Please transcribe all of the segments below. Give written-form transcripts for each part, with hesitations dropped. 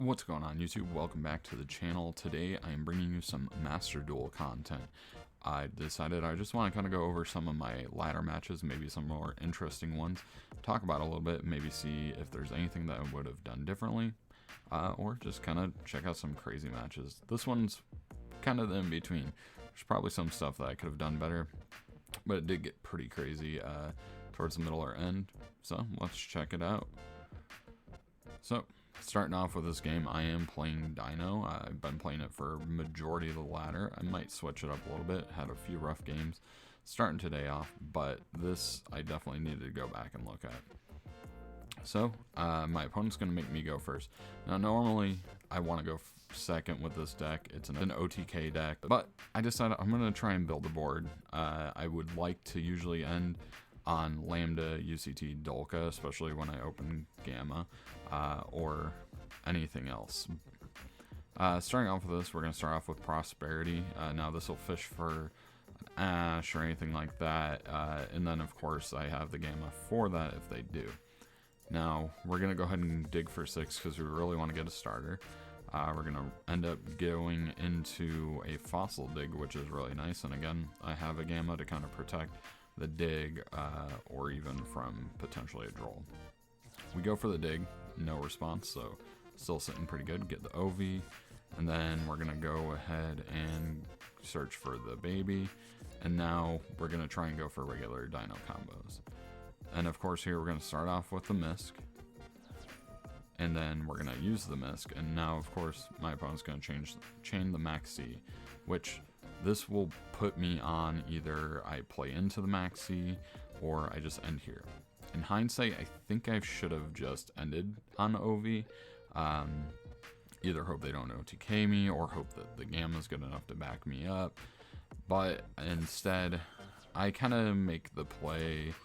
What's going on YouTube? Welcome back to the channel. Today I am bringing you some Master Duel content. I decided I just want to kind of go over some of my ladder matches, maybe some more interesting ones, talk about it a little bit, maybe see if there's anything that I would have done differently, or just kind of check out some crazy matches. This one's kind of the in-between. There's probably some stuff that I could have done better, but it did get pretty crazy towards the middle or end, so let's check it out. So, starting off with this game, I am playing DINO. I've been playing it for majority of the ladder. I might switch it up a little bit. Had a few rough games starting today off, but this I definitely needed to go back and look at. So, my opponent's going to make me go first. Now, normally, I want to go second with this deck. It's an OTK deck, but I decided I'm going to try and build a board. I would like to usually end on Lambda, UCT, Dolka, especially when I open Gamma, or anything else. Starting off with this, we're going to start off with Prosperity. Now this will fish for an Ash or anything like that, and then of course I have the Gamma for that if they do. Now we're going to go ahead and dig for 6 because we really want to get a starter. We're going to end up going into a Fossil Dig, which is really nice, and again I have a Gamma to kind of protect the dig, or even from potentially a droll. We go for the dig, no response, so still sitting pretty good. Get the OV, and then we're gonna go ahead and search for the baby, and now we're gonna try and go for regular DINO combos. And of course here we're gonna start off with the Misk, and then we're gonna use the Misk, and now of course my opponent's gonna chain the Maxi, which this will put me on either I play into the Maxi or I just end here. In hindsight, I think I should have just ended on OV. Either hope they don't OTK me or hope that the Gamma is good enough to back me up. But instead, I kind of make the play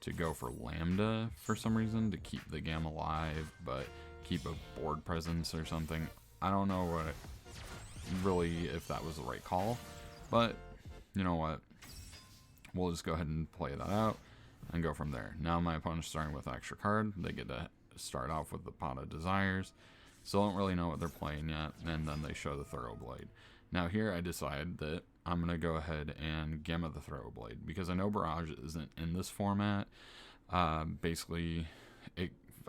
to go for Lambda for some reason to keep the Gamma alive, but keep a board presence or something. I don't know really if that was the right call. But, you know what, we'll just go ahead and play that out and go from there. Now my opponent's starting with extra card. They get to start off with the Pot of Desires. Still don't really know what they're playing yet, and then they show the Thoroughblade. Now here I decide that I'm going to go ahead and Gamma the Thoroughblade, because I know Barrage isn't in this format. Basically,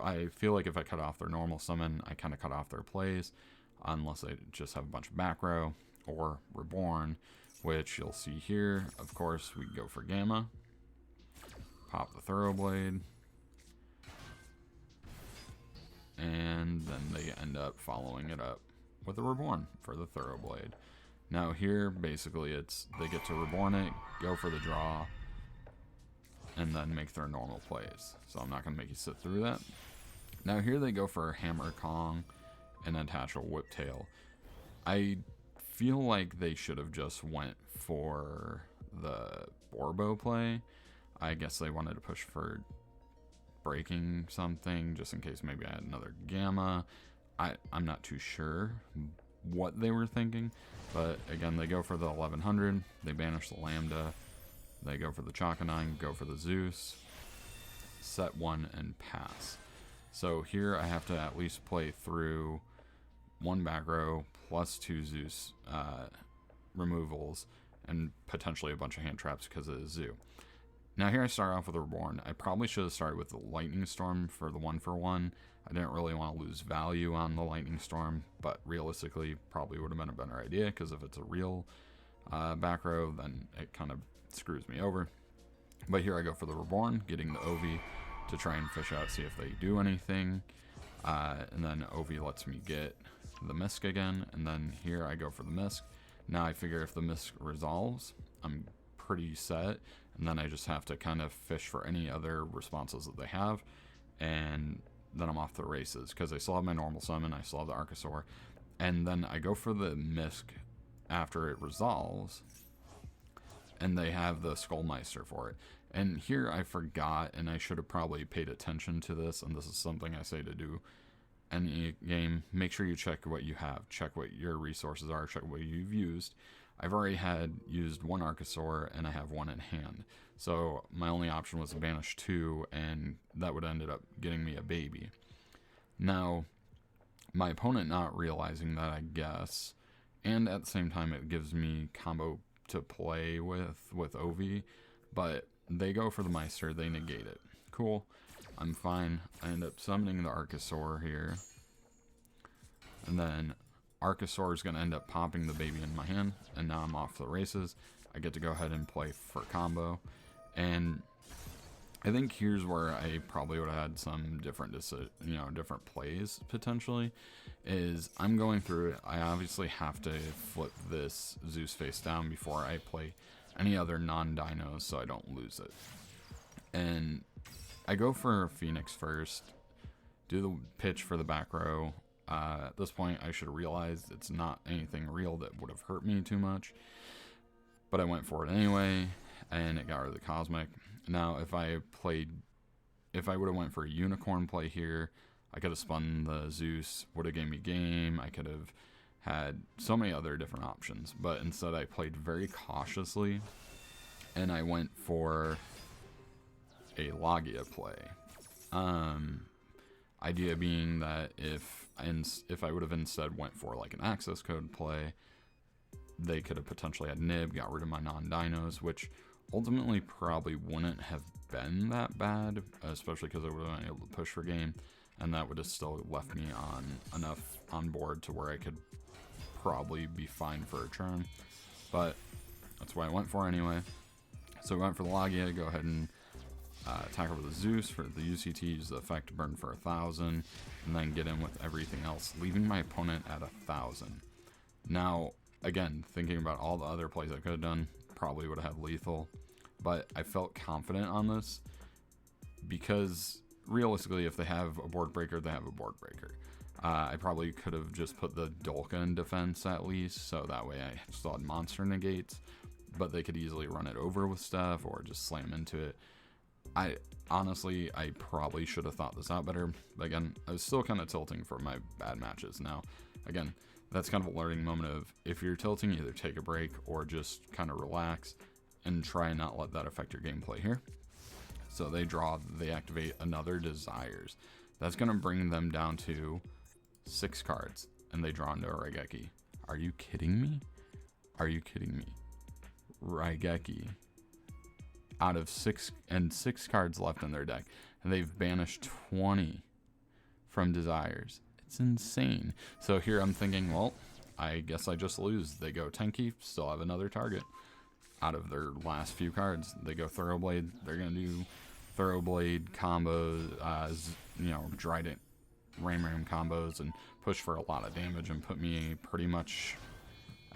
I feel like if I cut off their normal summon, I kind of cut off their plays, unless I just have a bunch of back row or Reborn, which you'll see here. Of course, we go for Gamma, pop the Thoroughblade, and then they end up following it up with a Reborn for the Thoroughblade. Now here, basically, they get to Reborn it, go for the draw, and then make their normal plays. So I'm not going to make you sit through that. Now here they go for Hammer Kong and attach a Whiptail. I feel like they should have just went for the Borbo play. I guess they wanted to push for breaking something just in case maybe I had another Gamma. I'm not too sure what they were thinking, but again, they go for the 1100, they banish the Lambda, they go for the Chakanine, go for the Zeus, set 1 and pass. So here I have to at least play through 1 back row plus 2 Zeus removals and potentially a bunch of hand traps because of the Zoo. Now here I start off with a Reborn. I probably should have started with the Lightning Storm for the 1-for-1. I didn't really want to lose value on the Lightning Storm, but realistically probably would have been a better idea, because if it's a real back row, then it kind of screws me over. But here I go for the Reborn, getting the OV to try and fish out, see if they do anything. And then OV lets me get the Misk again, and then here I go for the Misk. Now I figure if the Misk resolves, I'm pretty set, and then I just have to kind of fish for any other responses that they have, and then I'm off to the races, because I still have my normal summon, I still have the Archosaur, and then I go for the Misk after it resolves, and they have the Skullmeister for it. And here I forgot, and I should have probably paid attention to this, and this is something I say to do any game. Make sure you check what you have, check what your resources are, check what you've used. I've already had used 1 Archosaur, and I have 1 in hand, so my only option was to banish 2, and that would ended up getting me a baby. Now My opponent not realizing that, I guess, and at the same time it gives me combo to play with Ovi, but they go for the Meister, they negate it. Cool, I'm fine. I end up summoning the Archosaur here, and then Archosaur is going to end up popping the baby in my hand, and now I'm off to the races. I get to go ahead and play for combo, and I think here's where I probably would have had some different different plays potentially. Is I'm going through it. I obviously have to flip this Zeus face down before I play any other non-dinos, so I don't lose it. And I go for Phoenix first, do the pitch for the back row. At this point, I should have realized it's not anything real that would have hurt me too much, but I went for it anyway, and it got rid of the Cosmic. Now, if I would have went for a Unicorn play here, I could have spun the Zeus, would have gave me game. I could have had so many other different options, but instead I played very cautiously, and I went for a Logia play. Idea being that if I would have instead went for like an access code play, they could have potentially had Nib, got rid of my non-dinos, which ultimately probably wouldn't have been that bad, especially because I would have been able to push for game, and that would have still left me enough on board to where I could probably be fine for a turn. But that's what I went for anyway. So I went for the Logia, go ahead and attack over the Zeus for the UCT, use the effect to burn for 1,000, and then get in with everything else, leaving my opponent at 1,000. Now, again, thinking about all the other plays I could have done, probably would have had lethal, but I felt confident on this because realistically, if they have a board breaker, they have a board breaker. I probably could have just put the Dolka in defense at least, so that way I still had monster negates, but they could easily run it over with stuff or just slam into it. I probably should have thought this out better, but again, I was still kind of tilting for my bad matches. Now, again, that's kind of a learning moment of, if you're tilting, either take a break or just kind of relax and try and not let that affect your gameplay here. So they activate another Desires. That's going to bring them down to 6 cards, and they draw into a Raigeki. Are you kidding me? Are you kidding me? Raigeki. Out of 6 cards left in their deck, and they've banished 20 from Desires. It's insane. So here I'm thinking, well, I guess I just lose. They go Tenki, still have another target. Out of their last few cards, they go Thoroughblade. They're going to do Thoroughblade combos, Trident Ram combos, and push for a lot of damage and put me pretty much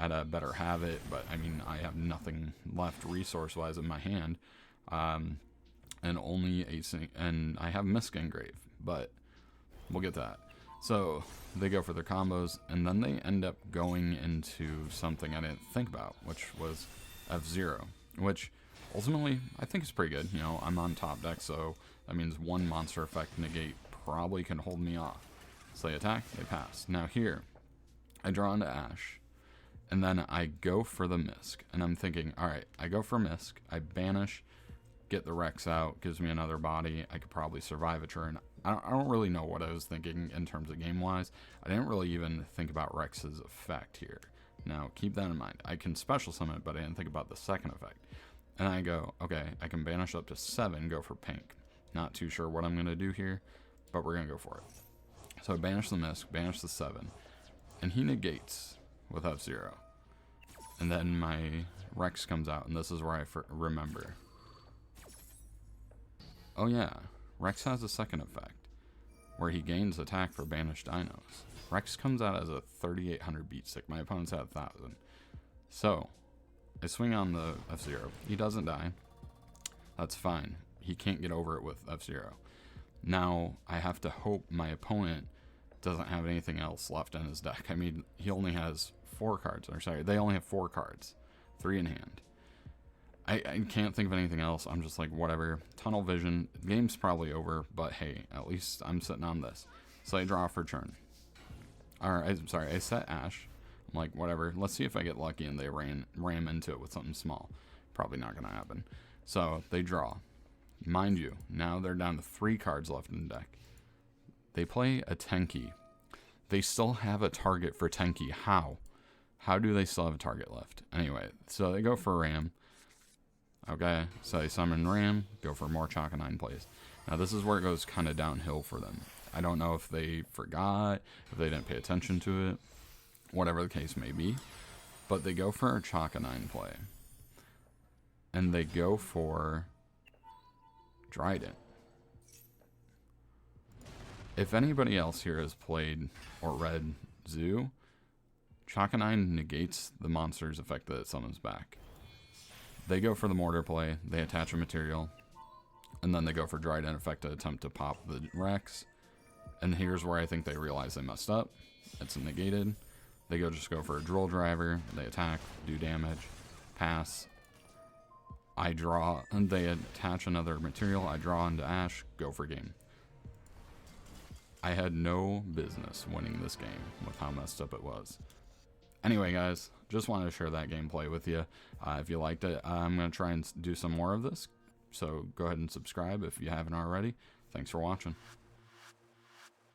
at a better have it. But I mean, I have nothing left resource wise in my hand, and only and I have Misk Engrave, but we'll get to that. So they go for their combos, and then they end up going into something I didn't think about, which was F-Zero, which ultimately I think is pretty good. I'm on top deck, so that means one monster effect negate probably can hold me off. So they attack, they pass. Now here, I draw into Ash, and then I go for the Misk, and I'm thinking, alright, I go for Misk, I banish, get the Rex out, gives me another body, I could probably survive a turn. I don't really know what I was thinking in terms of game-wise. I didn't really even think about Rex's effect here. Now, keep that in mind. I can special summon it, but I didn't think about the second effect. And I go, okay, I can banish up to 7, go for pink. Not too sure what I'm going to do here, but we're going to go for it. So I banish the Misk, banish the 7, and he negates with F-Zero. And then my Rex comes out, and this is where I remember. Oh yeah, Rex has a second effect, where he gains attack for banished dinos. Rex comes out as a 3,800 beat stick. My opponent's at 1,000. So, I swing on the F-Zero. He doesn't die. That's fine. He can't get over it with F-Zero. Now, I have to hope my opponent doesn't have anything else left in his deck. I mean, he only has 4 cards. Or sorry, they only have 4 cards. 3 in hand. I can't think of anything else. I'm just like, whatever. Tunnel vision. Game's probably over, but hey, at least I'm sitting on this. So I draw for turn. I set Ash. I'm like, whatever. Let's see if I get lucky and they ram into it with something small. Probably not going to happen. So they draw. Mind you, now they're down to 3 cards left in the deck. They play a Tenki. They still have a target for Tenki. How? How do they still have a target left? Anyway, so they go for Ram. Okay, so they summon Ram, go for more Chaka 9 plays. Now this is where it goes kind of downhill for them. I don't know if they forgot, if they didn't pay attention to it, whatever the case may be. But they go for a Chaka 9 play. And they go for Trident. If anybody else here has played or read Zoo, Chaka 9 negates the monster's effect that it summons back. They go for the Mortar play, they attach a material, and then they go for Trident effect to attempt to pop the Rex. And here's where I think they realize they messed up. It's negated. They just go for a Drill Driver, they attack, do damage, pass. I draw, and they attach another material, I draw into Ash, go for game. I had no business winning this game with how messed up it was. Anyway, guys, just wanted to share that gameplay with you. If you liked it, I'm going to try and do some more of this. So go ahead and subscribe if you haven't already. Thanks for watching.